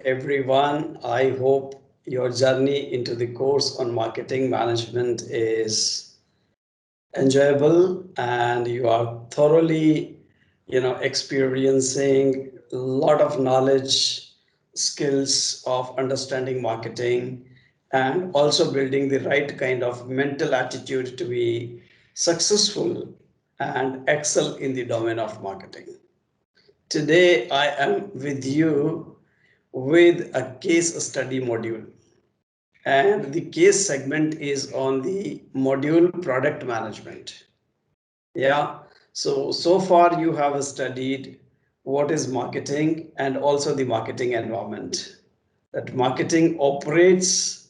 everyone. I hope your journey into the course on marketing management is enjoyable and you are thoroughly, experiencing a lot of knowledge, skills of understanding marketing and also building the right kind of mental attitude to be successful and excel in the domain of marketing. Today, I am with you with a case study module. And the case segment is on the module product management. Yeah. So far you have studied what is marketing and also the marketing environment. That marketing operates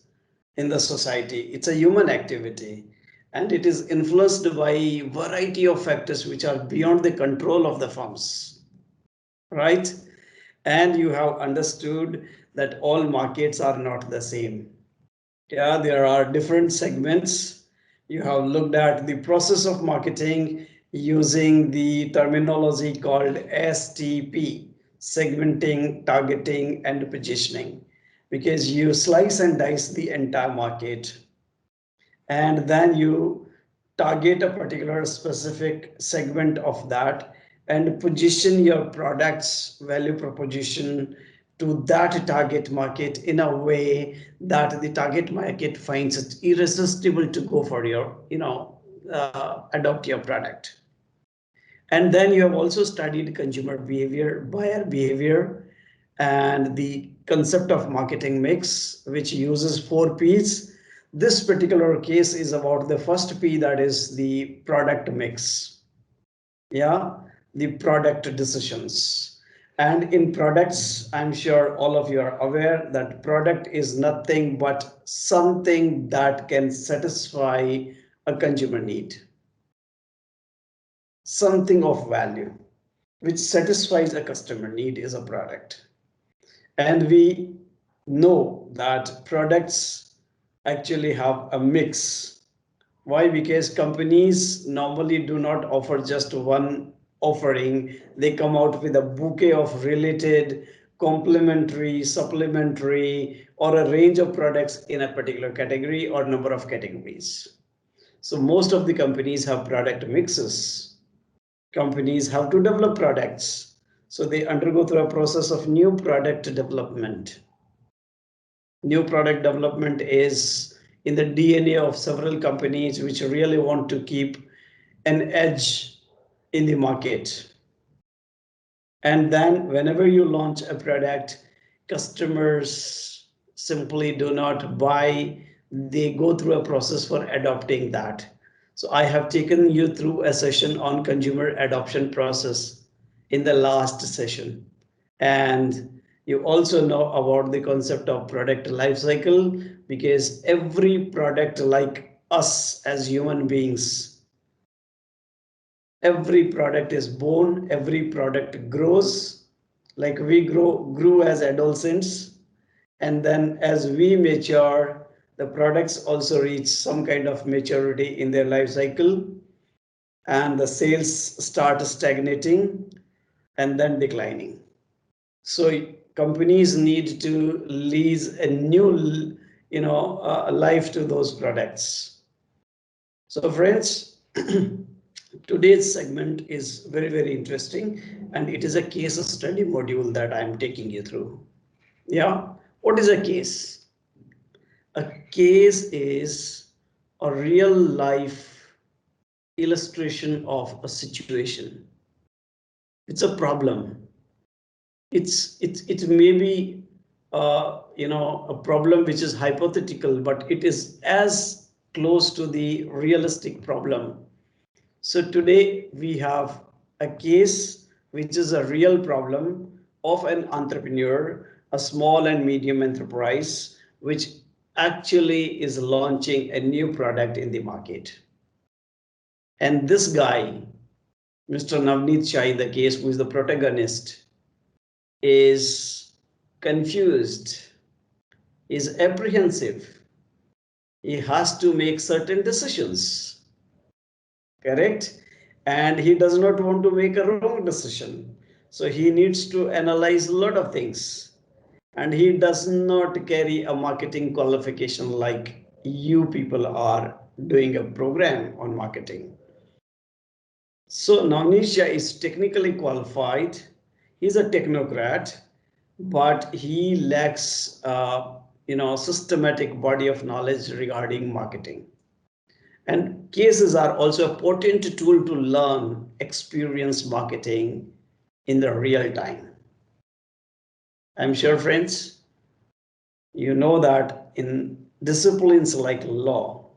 in the society. It's a human activity and it is influenced by a variety of factors which are beyond the control of the firms, right? And you have understood that all markets are not the same. Yeah, there are different segments. You have looked at the process of marketing using the terminology called STP, segmenting, targeting, and positioning, because you slice and dice the entire market and then you target a particular specific segment of that and position your product's value proposition to that target market in a way that the target market finds it irresistible to go for your adopt your product. And then you have also studied consumer behavior, buyer behavior, and the concept of marketing mix, which uses 4 P's. This particular case is about the first P, that is the product mix. Yeah, the product decisions. And in products, I'm sure all of you are aware that product is nothing but something that can satisfy a consumer need, something of value which satisfies a customer need is a product. And we know that products actually have a mix. Why? Because companies normally do not offer just one offering. They come out with a bouquet of related, complementary, supplementary, or a range of products in a particular category or number of categories. So most of the companies have product mixes. Companies have to develop products, so they undergo through a process of new product development. New product development is in the DNA of several companies which really want to keep an edge in the market. And then whenever you launch a product, customers simply do not buy, they go through a process for adopting that. So I have taken you through a session on consumer adoption process in the last session. And you also know about the concept of product life cycle, because every product, like us as human beings, every product is born, every product grows, like we grew as adolescents, and then as we mature, the products also reach some kind of maturity in their life cycle, and the sales start stagnating and then declining. So companies need to lease a new life to those products. So friends, today's segment is very, very interesting, and it is a case study module that I'm taking you through. Yeah, what is a case? A case is a real life illustration of a situation. It's a problem. It may be a problem which is hypothetical, but it is as close to the realistic problem. So today we have a case which is a real problem of an entrepreneur, a small and medium enterprise, which actually is launching a new product in the market. And this guy, Mr. Navneet Shah, the case, who is the protagonist, is confused, is apprehensive. He has to make certain decisions, correct? And he does not want to make a wrong decision. So he needs to analyze a lot of things. and he does not carry a marketing qualification like you people are doing a program on marketing. So Navnisha is technically qualified. He's a technocrat, but he lacks, systematic body of knowledge regarding marketing. And cases are also a potent tool to learn experience marketing in the real time. I'm sure, friends, you know that in disciplines like law,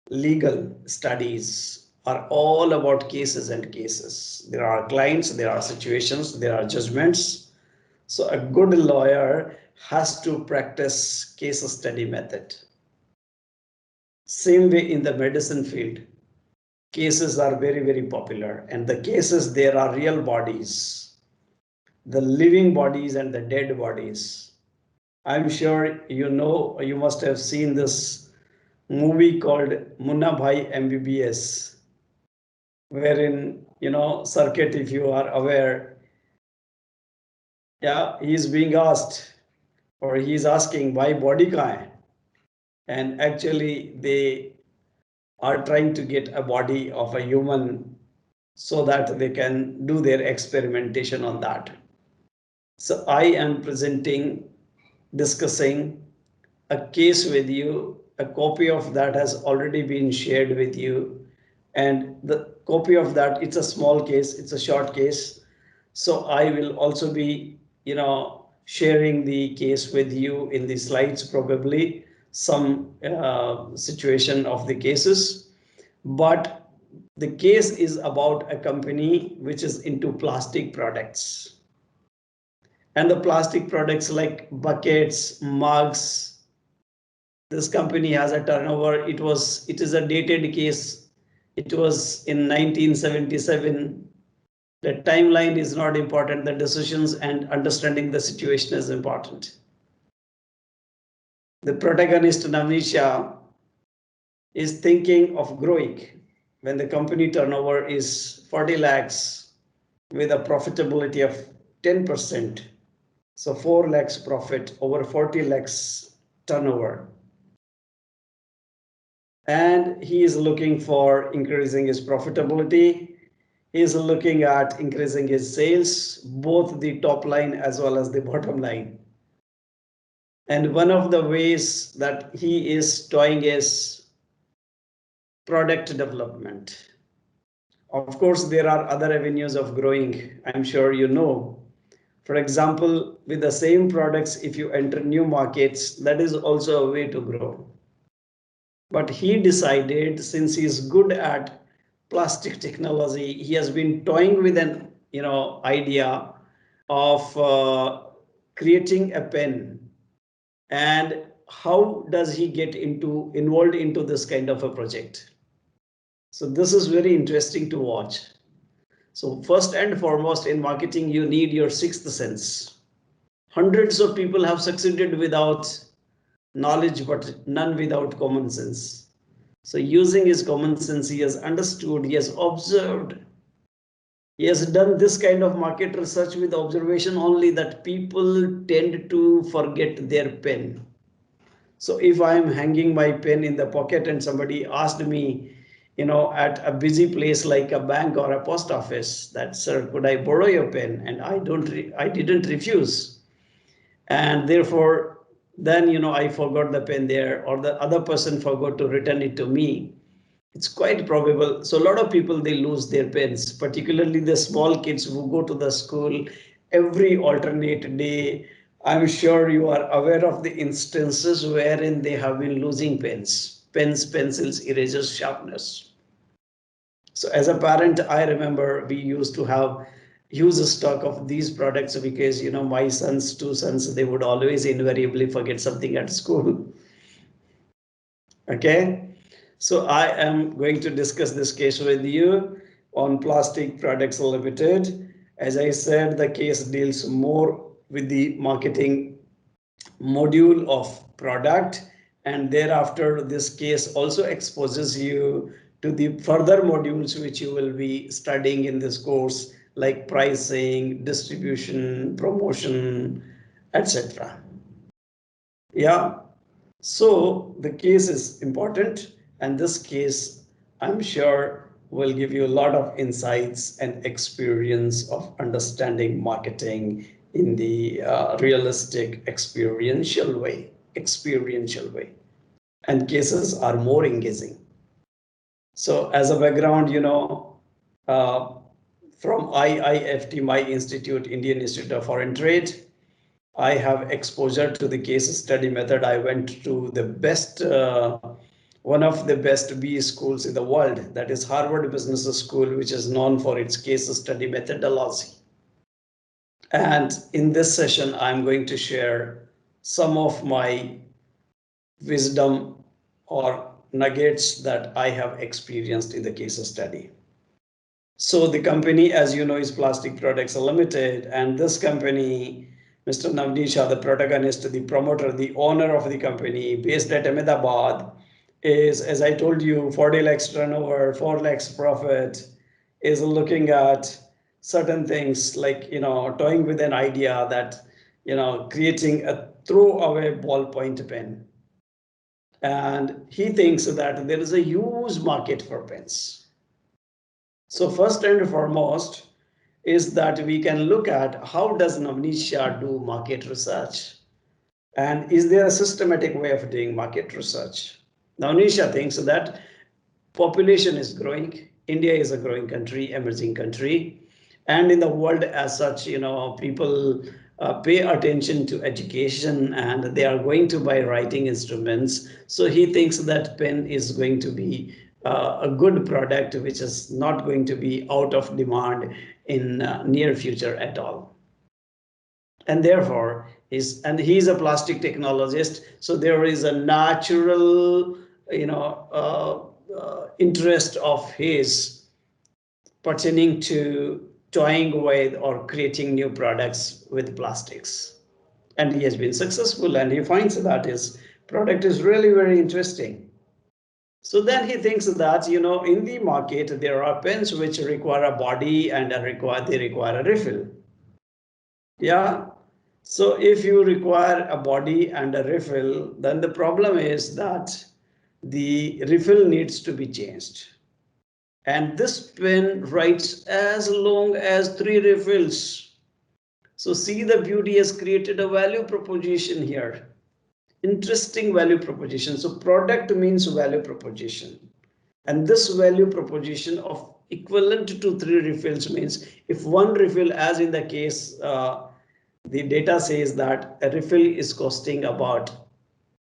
legal studies are all about cases and cases. There are clients, there are situations, there are judgments. So a good lawyer has to practice case study method. Same way in the medicine field, cases are very, very popular, and the cases, there are real bodies, the living bodies and the dead bodies. I'm sure you must have seen this movie called Munna Bhai MBBS, wherein, Circuit, if you are aware, yeah, he is being asked, or he is asking, why body ka hai? And actually they are trying to get a body of a human so that they can do their experimentation on that. So I am discussing a case with you. A copy of that has already been shared with you. And the copy of that, it's a small case, it's a short case. So I will also be, sharing the case with you in the slides, probably some situation of the cases. But the case is about a company which is into plastic products. And the plastic products like buckets, mugs, this company has a turnover. It is a dated case. It was in 1977. The timeline is not important. The decisions and understanding the situation is important. The protagonist, Navnisha, is thinking of growing when the company turnover is 40 lakhs with a profitability of 10%. So 4 lakhs profit over 40 lakhs turnover. And he is looking for increasing his profitability. He is looking at increasing his sales, both the top line as well as the bottom line. And one of the ways that he is toying is product development. Of course, there are other avenues of growing, I'm sure you know. For example, with the same products, if you enter new markets, that is also a way to grow. But he decided, since he is good at plastic technology, he has been toying with an idea of creating a pen. And how does he get involved into this kind of a project? So this is very interesting to watch. So first and foremost, in marketing, you need your sixth sense. Hundreds of people have succeeded without knowledge, but none without common sense. So using his common sense, he has understood, he has observed. He has done this kind of market research with observation only, that people tend to forget their pen. So if I am hanging my pen in the pocket and somebody asked me, at a busy place like a bank or a post office, that, sir, could I borrow your pen? And I didn't refuse. And therefore, then, I forgot the pen there, or the other person forgot to return it to me. It's quite probable. So a lot of people, they lose their pens, particularly the small kids who go to the school every alternate day. I'm sure you are aware of the instances wherein they have been losing pens, pencils, erasers, sharpeners. So as a parent, I remember we used to have huge stock of these products because, my two sons, they would always invariably forget something at school. Okay. So I am going to discuss this case with you on Plastic Products Limited. As I said, the case deals more with the marketing module of product, and thereafter this case also exposes you to the further modules which you will be studying in this course, like pricing, distribution, promotion, etc. Yeah, so the case is important, and this case, I'm sure, will give you a lot of insights and experience of understanding marketing in the realistic, experiential way. Experiential way, and cases are more engaging. So, as a background, uh, from IIFT, my institute, Indian Institute of Foreign Trade, I have exposure to the case study method. I went to the best, one of the best B schools in the world, that is Harvard Business School, which is known for its case study methodology. And in this session, I'm going to share some of my wisdom or nuggets that I have experienced in the case study. So the company, as you know, is Plastic Products Limited, and this company, Mr. Navneet Shah, the protagonist, the promoter, the owner of the company, based at Ahmedabad, is, as I told you, 40 lakhs turnover, 4 lakhs profit, is looking at certain things like, toying with an idea that, creating a throwaway ballpoint pen. And he thinks that there is a huge market for pens. So first and foremost is that we can look at how does Navneet Shah do market research, and is there a systematic way of doing market research? Navneet Shah thinks that population is growing. India is a growing country, emerging country, and in the world as such, people pay attention to education and they are going to buy writing instruments. So he thinks that pen is going to be a good product which is not going to be out of demand in near future at all. And therefore he's a plastic technologist, so there is a natural interest of his pertaining to toying with or creating new products with plastics. And he has been successful, and he finds that his product is really very interesting. So then he thinks that, in the market, there are pens which require a body and they require a refill. Yeah. So if you require a body and a refill, then the problem is that the refill needs to be changed. And this pen writes as long as 3 refills. So see, the beauty has created a value proposition here. Interesting value proposition. So product means value proposition. And this value proposition of equivalent to 3 refills means if 1 refill, as in the case, the data says that a refill is costing about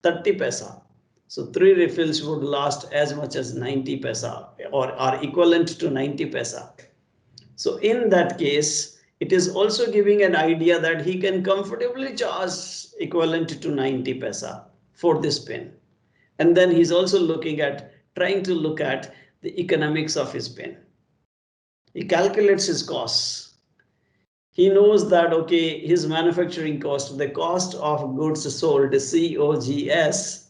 30 paisa. So 3 refills would last as much as 90 paisa or are equivalent to 90 paisa. So in that case, it is also giving an idea that he can comfortably charge equivalent to 90 paisa for this pen. And then he's also trying to look at the economics of his pen. He calculates his costs. He knows that, okay, his manufacturing cost, the cost of goods sold, COGS,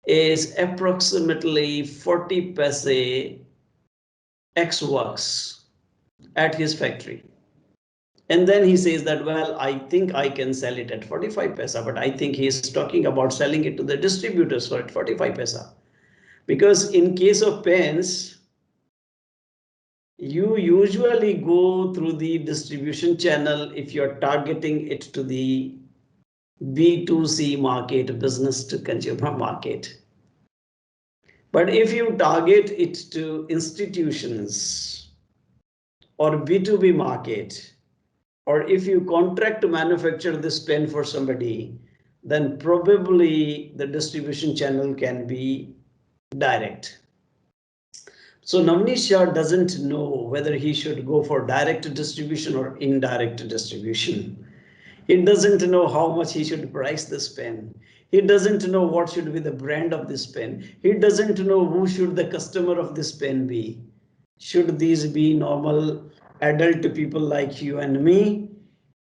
is approximately 40 paise X works at his factory. And then he says that, well, I think I can sell it at 45 paisa, but I think he's talking about selling it to the distributors for at 45 paisa. Because in case of pens, you usually go through the distribution channel if you're targeting it to the B2C market, business to consumer market. But if you target it to institutions or B2B market, or if you contract to manufacture this pen for somebody, then probably the distribution channel can be direct. So Navneet Shah doesn't know whether he should go for direct distribution or indirect distribution. He doesn't know how much he should price this pen. He doesn't know what should be the brand of this pen. He doesn't know who should the customer of this pen be. Should these be normal adult people like you and me,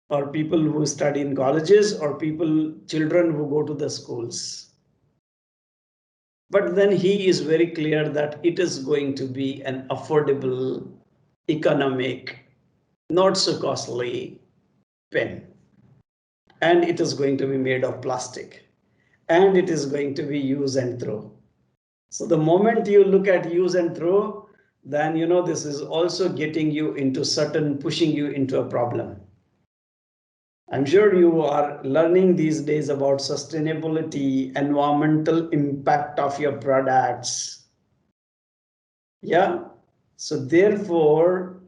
or people who study in colleges, or children who go to the schools? But then he is very clear that it is going to be an affordable, economic, not so costly pen. and it is going to be made of plastic, and it is going to be use and throw. So the moment you look at use and throw, then this is also getting you into pushing you into a problem. I'm sure you are learning these days about sustainability, environmental impact of your products. Yeah. So therefore,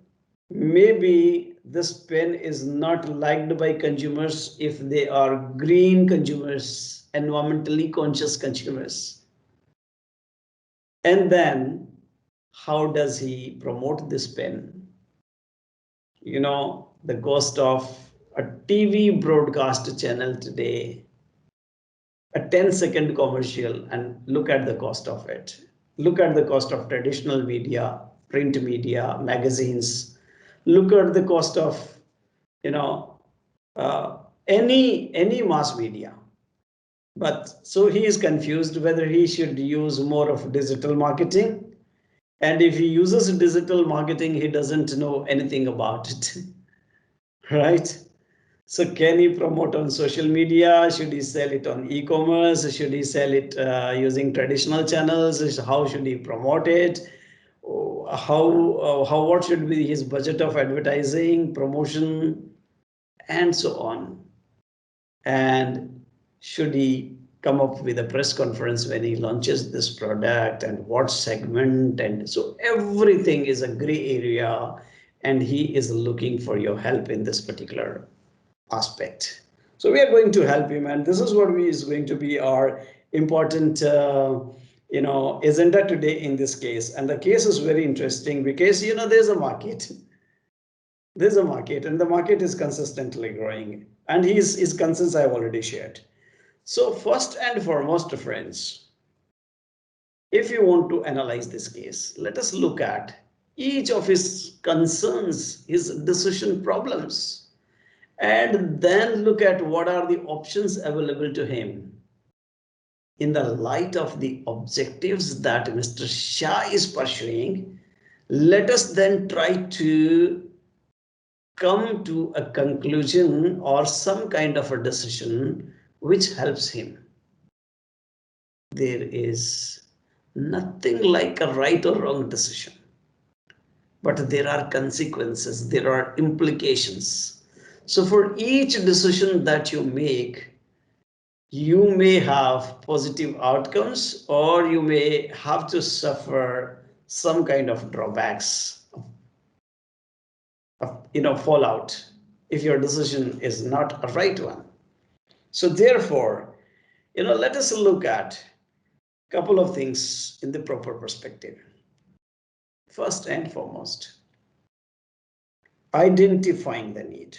maybe this pen is not liked by consumers if they are green consumers, environmentally conscious consumers. And then how does he promote this pen? The cost of a TV broadcast channel today, a 10-second commercial, and look at the cost of it. Look at the cost of traditional media, print media, magazines. Look at the cost of uh, any mass media. But so he is confused whether he should use more of digital marketing. And if he uses digital marketing, he doesn't know anything about it. Right? So can he promote on social media? Should he sell it on e-commerce? Should he sell it using traditional channels? How should he promote it? What should be his budget of advertising, promotion, and so on? And should he come up with a press conference when he launches this product, and what segment? And so everything is a gray area, and he is looking for your help in this particular aspect. So we are going to help him, and this is what is going to be our important agenda today in this case. And the case is very interesting because there's a market. There's a market, and the market is consistently growing, and his concerns I have already shared. So first and foremost, friends, if you want to analyze this case, let us look at each of his concerns, his decision problems, and then look at what are the options available to him in the light of the objectives that Mr. Shah is pursuing. Let us then try to come to a conclusion or some kind of a decision which helps him. There is nothing like a right or wrong decision, but there are consequences, there are implications. So for each decision that you make, you may have positive outcomes, or you may have to suffer some kind of drawbacks, fallout, if your decision is not a right one. So therefore, let us look at a couple of things in the proper perspective. First and foremost, identifying the need.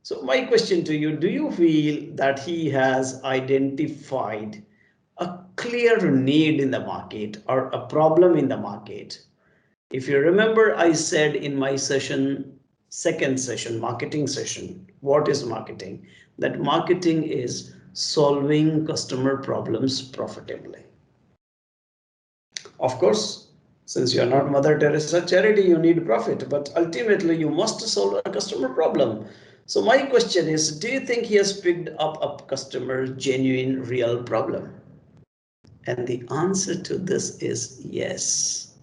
So my question to you, do you feel that he has identified a clear need in the market or a problem in the market? If you remember, I said in my second session, marketing session, what is marketing? That marketing is solving customer problems profitably. Of course, since you are not Mother Teresa charity, you need profit, but ultimately you must solve a customer problem. So my question is, do you think he has picked up a customer genuine, real problem? And the answer to this is yes.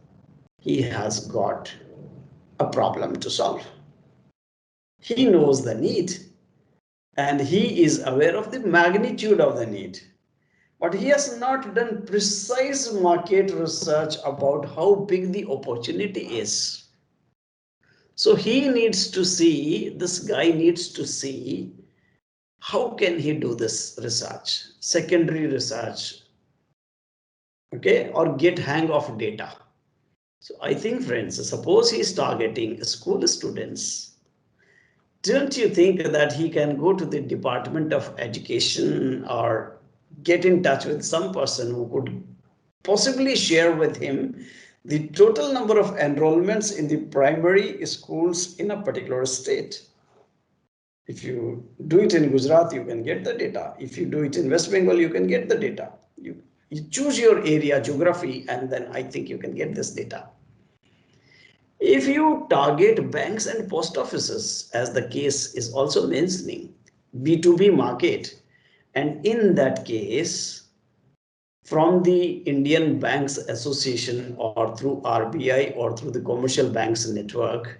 He has got a problem to solve. He knows the need, and he is aware of the magnitude of the need. But he has not done precise market research about how big the opportunity is. So he needs to see, this guy needs to see, how can he do this research, secondary research, okay, or get hang of data. So I think, friends, suppose he is targeting school students. Don't you think that he can go to the Department of Education or get in touch with some person who could possibly share with him the total number of enrollments in the primary schools in a particular state? If you do it in Gujarat, you can get the data. If you do it in West Bengal, you can get the data. You choose your area, geography, and then I think you can get this data. If you target banks and post offices, as the case is also mentioning, B2B market. And in that case, from the Indian Banks Association or through RBI or through the commercial banks network,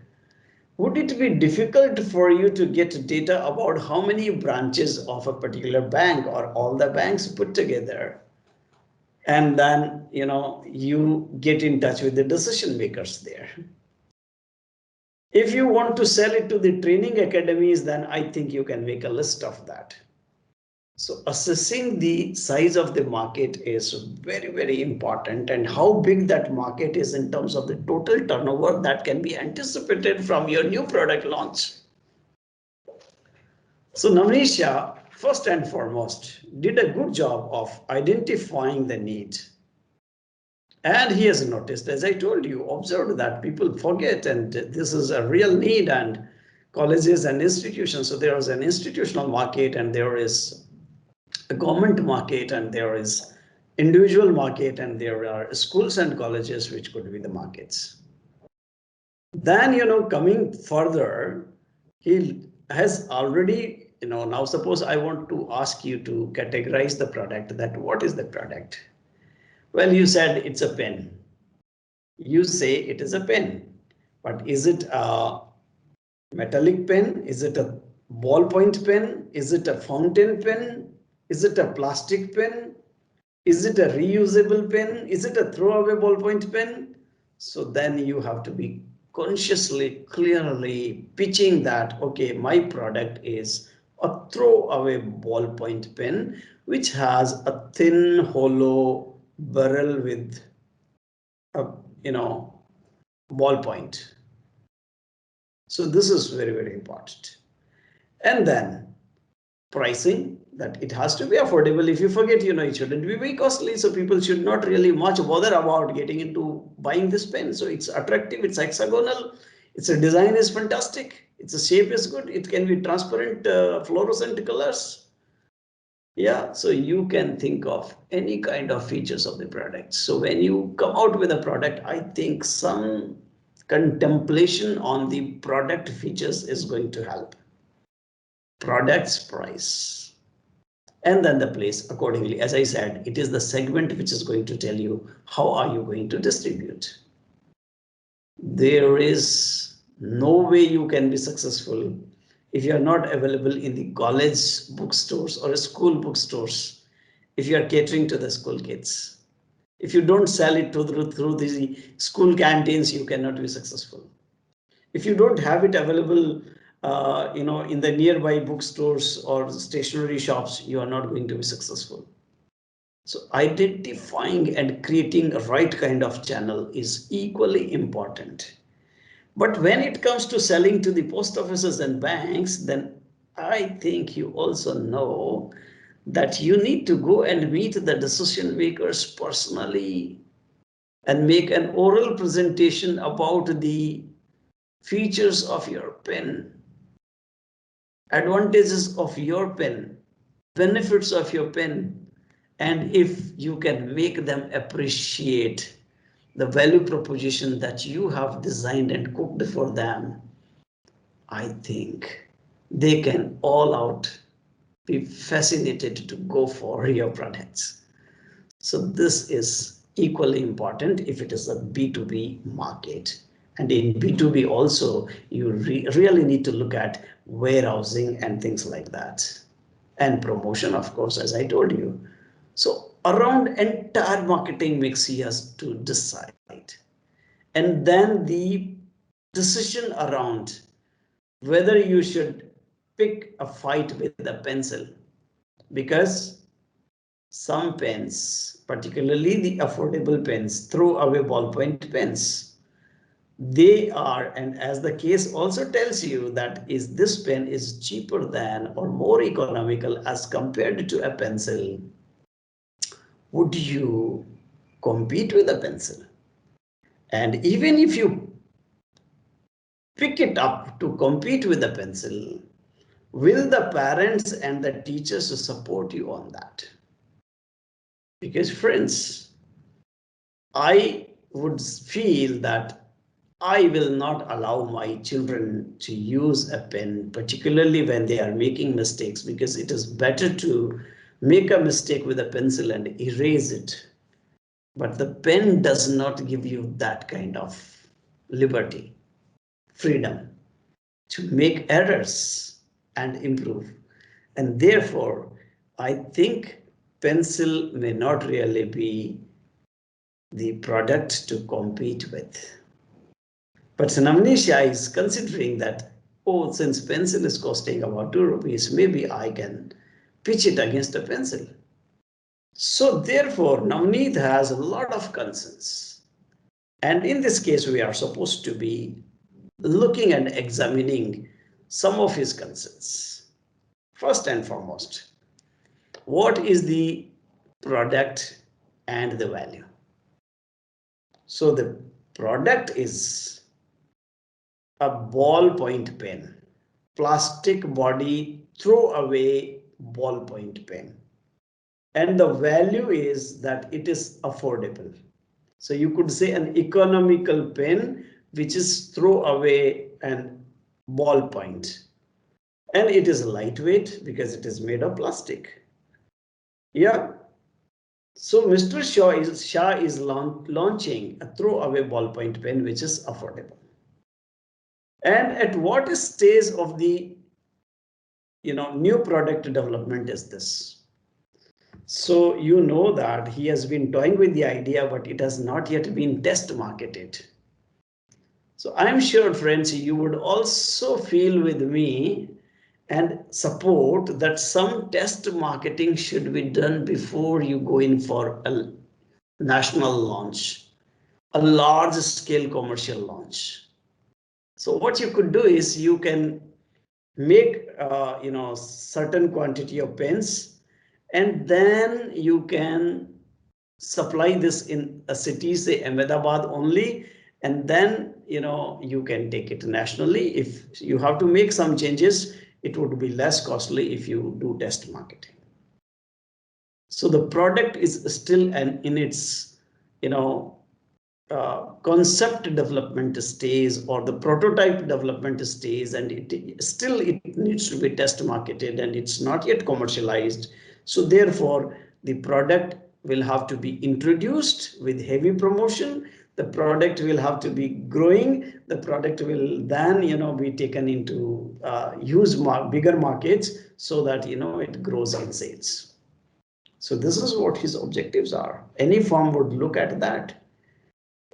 would it be difficult for you to get data about how many branches of a particular bank or all the banks put together? And then, you get in touch with the decision makers there. If you want to sell it to the training academies, then I think you can make a list of that. So assessing the size of the market is very, very important, and how big that market is in terms of the total turnover that can be anticipated from your new product launch. So Navneesh Shah, first and foremost, did a good job of identifying the need. And he has noticed, as I told you, observed that people forget, and this is a real need, and colleges and institutions. So there is an institutional market, and there is a government market, and there is individual market, and there are schools and colleges which could be the markets. Then, coming further, he has already, now suppose I want to ask you to categorize the product, that what is the product? Well, you said it's a pen. You say it is a pen, but is it a metallic pen? Is it a ballpoint pen? Is it a fountain pen? Is it a plastic pen? Is it a reusable pen? Is it a throwaway ballpoint pen? So then you have to be consciously, clearly pitching that, okay, my product is a throwaway ballpoint pen, which has a thin, hollow barrel with a, ballpoint. So this is very, very important. And then pricing, that it has to be affordable. If you forget, it shouldn't be very costly. So people should not really much bother about getting into buying this pen. So it's attractive, it's hexagonal, its design is fantastic, its shape is good, it can be transparent, fluorescent colors. Yeah, so you can think of any kind of features of the product. So when you come out with a product, I think some contemplation on the product features is going to help. Product's price, and then the place accordingly. As I said, it is the segment which is going to tell you how are you going to distribute. There is no way you can be successful if you are not available in the college bookstores or school bookstores, if you are catering to the school kids. If you don't sell it through the school canteens, you cannot be successful. If you don't have it available, in the nearby bookstores or stationery shops, you are not going to be successful. So identifying and creating a right kind of channel is equally important. But when it comes to selling to the post offices and banks, then I think you also know that you need to go and meet the decision makers personally and make an oral presentation about the features of your pen, advantages of your pen, benefits of your pen, and if you can make them appreciate the value proposition that you have designed and cooked for them, I think they can all out be fascinated to go for your products. So this is equally important if it is a B2B market. And in B2B also, you really need to look at warehousing and things like that. And promotion, of course, as I told you. So around entire marketing mix, he has to decide. And then the decision around whether you should pick a fight with a pencil, because some pens, particularly the affordable pens, throwaway ballpoint pens, they are, and as the case also tells you, that is this pen is cheaper than or more economical as compared to a pencil. Would you compete with a pencil? And even if you pick it up to compete with a pencil, will the parents and the teachers support you on that? Because friends, I would feel that I will not allow my children to use a pen, particularly when they are making mistakes, because it is better to make a mistake with a pencil and erase it. But the pen does not give you that kind of liberty, freedom to make errors and improve. And therefore, I think pencil may not really be the product to compete with. But Navneet is considering that, oh, since pencil is costing about 2 rupees, maybe I can pitch it against a pencil. So therefore, Navneet has a lot of concerns. And in this case, we are supposed to be looking and examining some of his concerns. First and foremost, what is the product and the value? So the product is a ballpoint pen, plastic body throwaway ballpoint pen. And the value is that it is affordable. So you could say an economical pen, which is throwaway and ballpoint. And it is lightweight because it is made of plastic. Yeah. So Mr. Shah is launching a throwaway ballpoint pen, which is affordable. And at what stage of the new product development is this? So you know that he has been toying with the idea, but it has not yet been test marketed. So I'm sure, friends, you would also feel with me and support that some test marketing should be done before you go in for a national launch, a large scale commercial launch. So what you could do is you can make certain quantity of pens, and then you can supply this in a city, say Ahmedabad only, and then you can take it nationally. If you have to make some changes, it would be less costly if you do test marketing. So the product is still in its concept development stage or the prototype development stage, and it needs to be test marketed and it's not yet commercialized. So therefore the product will have to be introduced with heavy promotion. The product will have to be growing. The product will then be taken into bigger markets so that it grows in sales. So this is what his objectives are. Any firm would look at that.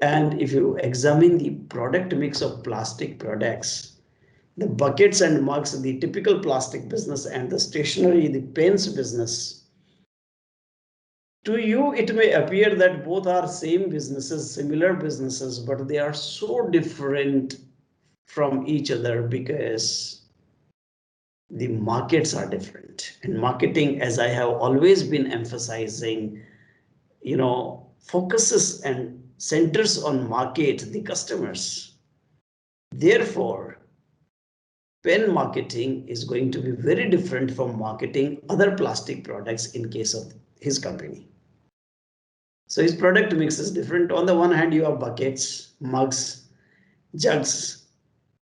And if you examine the product mix of plastic products, the buckets and mugs, the typical plastic business, and the stationery, the pens business, to you it may appear that both are same businesses, similar businesses, but they are so different from each other because the markets are different. And marketing, as I have always been emphasizing, focuses and centers on market, the customers. Therefore, pen marketing is going to be very different from marketing other plastic products in case of his company. So his product mix is different. On the one hand, you have buckets, mugs, jugs,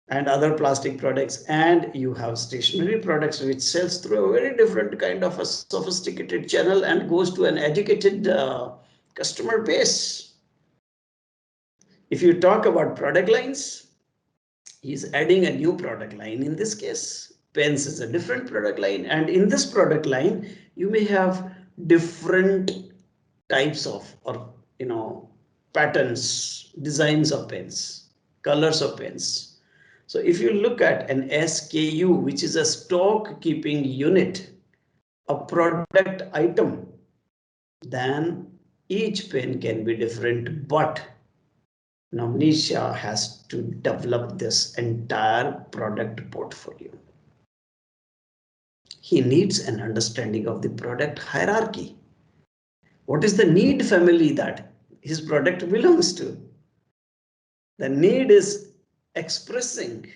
and other plastic products, and you have stationery products which sells through a very different kind of a sophisticated channel and goes to an educated customer base. If you talk about product lines, he's adding a new product line. In this case, pens is a different product line, and in this product line you may have different types of patterns, designs of pens, colors of pens. So if you look at an SKU, which is a stock keeping unit, a product item, then each pen can be different, but Navneet Shah has to develop this entire product portfolio. He needs an understanding of the product hierarchy. What is the need family that his product belongs to? The need is expressing.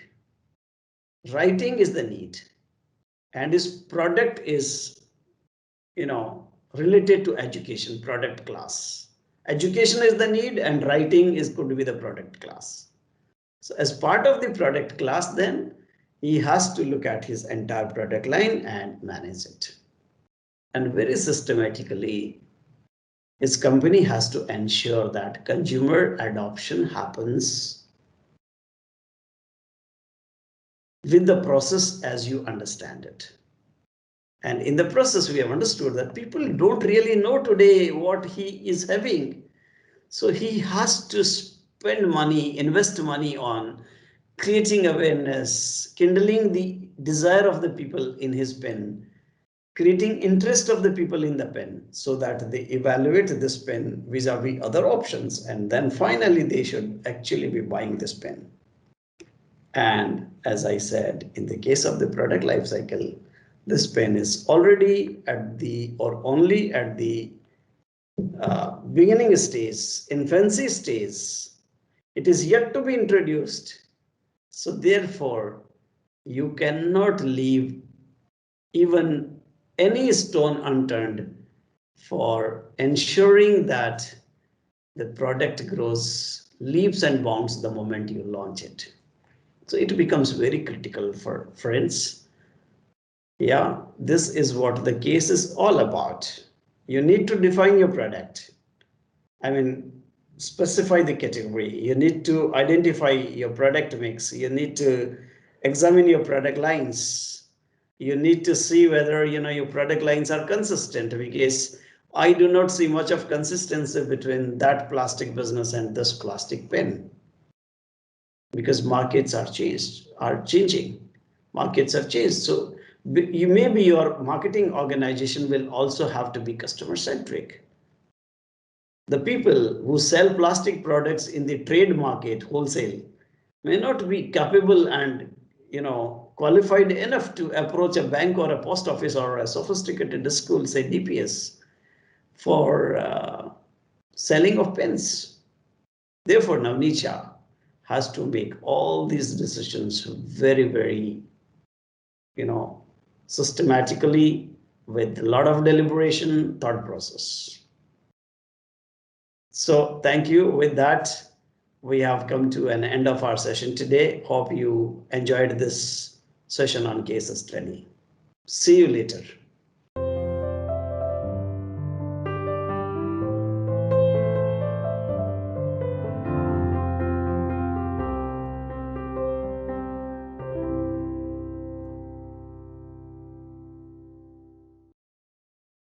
Writing is the need. And his product is, related to education, product class. Education is the need and writing could be the product class. So as part of the product class, then he has to look at his entire product line and manage it. And very systematically, his company has to ensure that consumer adoption happens with the process as you understand it. And in the process, we have understood that people don't really know today what he is having. So he has to spend money, invest money on creating awareness, kindling the desire of the people in his pen, creating interest of the people in the pen so that they evaluate this pen vis-a-vis other options. And then finally, they should actually be buying this pen. And as I said, in the case of the product life cycle, this pen is already at the or only at the beginning stage, infancy stage. It is yet to be introduced. So therefore, you cannot leave even any stone unturned for ensuring that the product grows leaps and bounds the moment you launch it. So it becomes very critical for friends. Yeah, this is what the case is all about. You need to define your product. I mean, specify the category. You need to identify your product mix. You need to examine your product lines. You need to see whether your product lines are consistent, because I do not see much of consistency between that plastic business and this plastic pen, because markets are changing. Markets have changed. So maybe your marketing organization will also have to be customer centric. The people who sell plastic products in the trade market wholesale may not be capable and qualified enough to approach a bank or a post office or a sophisticated school, say DPS, for selling of pens. Therefore, Navneet has to make all these decisions very, very, systematically, with a lot of deliberation, thought process. So thank you. With that, we have come to an end of our session today. Hope you enjoyed this session on case study. See you later.